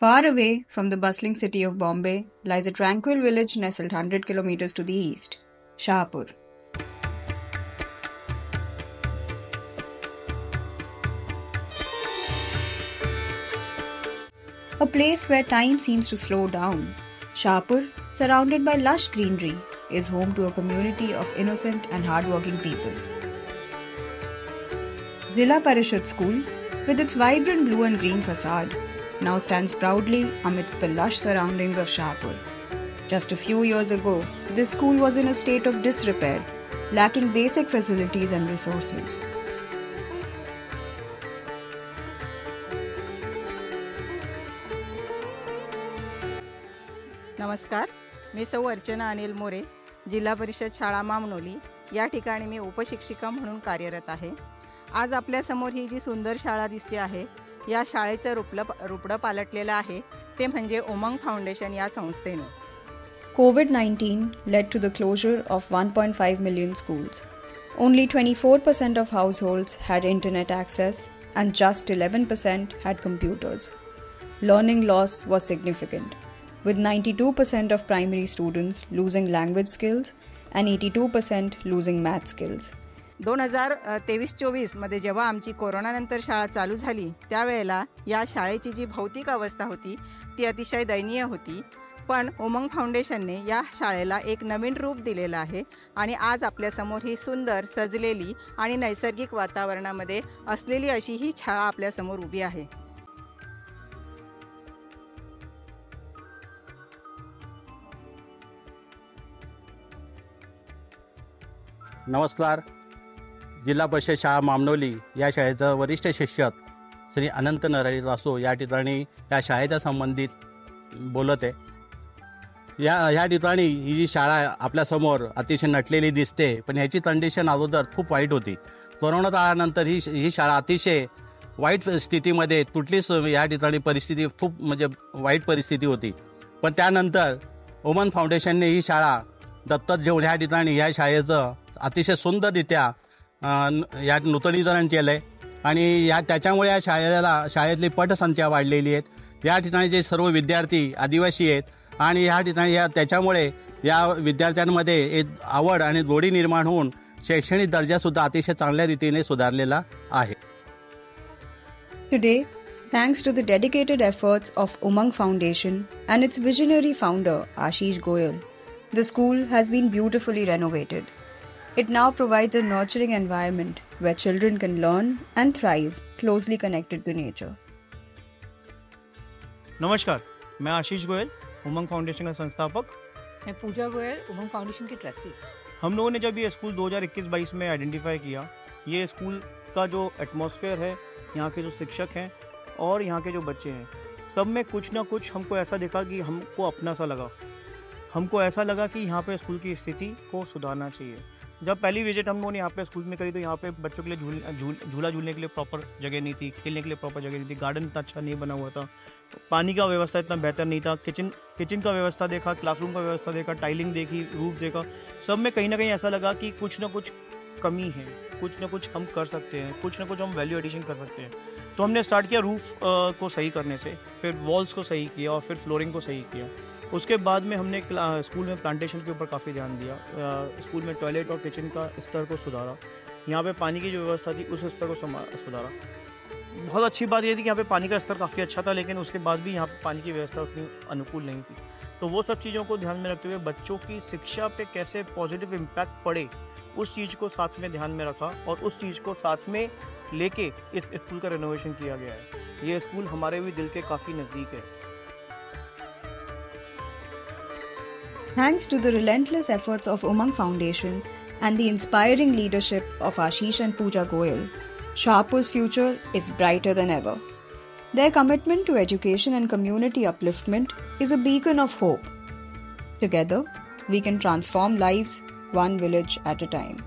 Far away from the bustling city of Bombay lies a tranquil village nestled 100 kilometers to the east, Shahpur. A place where time seems to slow down, Shahpur, surrounded by lush greenery, is home to a community of innocent and hardworking people. Zilla Parishad School, with its vibrant blue and green facade, now stands proudly amidst the lush surroundings of Shahpur. Just a few years ago, this school was in a state of disrepair, lacking basic facilities and resources. नमस्कार, मी सौ अर्चना अनिल मोरे, जिल्हा परिषद शाळा मामनोली या ठिकाणी मी उपशिक्षिका म्हणून कार्यरत आहे. आज आपल्या समोर ही जी सुंदर शाळा दिसते आहे, या शाळेचं रूपडं पालटलेलं आहे ते म्हणजे उमंग फाउंडेशन या संस्थेने. COVID-19 led to the closure of 1.5 million schools. Only 24% of households had internet access and just 11% had computers. Learning loss was significant, with 92% of primary students losing language skills and 82% losing math skills. 2023-24 मध्ये जेव्हा आमची कोरोनानंतर शाळा चालू झाली त्यावेळेला या शाळेची जी भौतिक अवस्था होती ती अतिशय दयनीय होती. पण उमंग फाउंडेशनने या शाळेला एक नवीन रूप दिलेलं आहे आणि आज आपल्यासमोर ही सुंदर सजलेली आणि नैसर्गिक वातावरणामध्ये असलेली अशी ही शाळा आपल्यासमोर उभी आहे. नमस्कार. जिल्हा परिषद शाळा मामनोली या शाळेचं वरिष्ठ शिक्षक श्री अनंत नरहरी लासो या ठिकाणी या शाळेच्या संबंधित बोलत आहे. या ठिकाणी ही जी शाळा आपल्यासमोर अतिशय नटलेली दिसते, पण ह्याची कंडिशन अगोदर खूप वाईट होती. कोरोना काळानंतर ही शाळा अतिशय वाईट स्थितीमध्ये तुटलीच. या ठिकाणी परिस्थिती खूप वाईट परिस्थिती होती. पण त्यानंतर उमंग फाउंडेशनने ही शाळा दत्तक घेऊन या ठिकाणी या शाळेचं अतिशय सुंदररित्या या नूतनीकरण केलं आहे आणि त्याच्यामुळे या शाळेतली पटसंख्या वाढलेली आहेत. या ठिकाणी जे सर्व विद्यार्थी आदिवासी आहेत आणि या ठिकाणी त्याच्यामुळे या विद्यार्थ्यांमध्ये एक आवड आणि गोडी निर्माण होऊन शैक्षणिक दर्जासुद्धा अतिशय चांगल्या रीतीने सुधारलेला आहे. Today, thanks to the dedicated efforts of Umang Foundation and its visionary founder Ashish Goyal, the school has been beautifully renovated. It now provides a nurturing environment where children can learn and thrive closely connected to nature. नमस्कार, मैं आशीष गोयल, उमंग foundation का संस्थापक. मैं पूजा गोयल, उमंग foundation की trustee. हम लोगों ने जब ये स्कूल 2021-22 में आइडेंटिफाई किया, ये स्कूल का जो एटमॉस्फेयर है, यहाँ के जो शिक्षक हैं और यहाँ के जो बच्चे हैं, सब में कुछ ना कुछ हमको ऐसा दिखा कि हमको अपना सा लगा. हमको ऐसा लगा कि यहाँ पे स्कूल की स्थिति को सुधारना चाहिए. जब पहली विजिट हम लोगों ने यहाँ पे स्कूल में करी तो यहाँ पे बच्चों के लिए झूला झूलने के लिए प्रॉपर जगह नहीं थी, खेलने के लिए प्रॉपर जगह नहीं थी, गार्डन इतना अच्छा नहीं बना हुआ था, पानी का व्यवस्था इतना बेहतर नहीं था, किचन का व्यवस्था देखा, क्लासरूम का व्यवस्था देखा, टाइलिंग देखी, रूफ देखा, सब में कहीं ना कहीं ऐसा लगा कि कुछ ना कुछ कमी है, कुछ ना कुछ हम कर सकते हैं, कुछ ना कुछ हम वैल्यू एडिशन कर सकते हैं. तो हमने स्टार्ट किया रूफ को सही करने से, फिर वॉल्स को सही किया और फिर फ्लोरिंग को सही किया. उसके बाद में हमने स्कूल में प्लांटेशन के ऊपर काफ़ी ध्यान दिया. स्कूल में टॉयलेट और किचन का स्तर को सुधारा. यहाँ पे पानी की जो व्यवस्था थी उस स्तर को सुधारा. बहुत अच्छी बात ये थी कि यहाँ पे पानी का स्तर काफ़ी अच्छा था, लेकिन उसके बाद भी यहाँ पे पानी की व्यवस्था उतनी अनुकूल नहीं थी. तो वो सब चीज़ों को ध्यान में रखते हुए बच्चों की शिक्षा पे कैसे पॉजिटिव इम्पैक्ट पड़े उस चीज़ को साथ में ध्यान में रखा और उस चीज़ को साथ में लेके इस स्कूल का रेनोवेशन किया गया है. ये स्कूल हमारे भी दिल के काफ़ी नज़दीक है. Thanks to the relentless efforts of Umang Foundation and the inspiring leadership of Ashish and Pooja Goyal, Shahpur's future is brighter than ever. Their commitment to education and community upliftment is a beacon of hope. Together, we can transform lives one village at a time.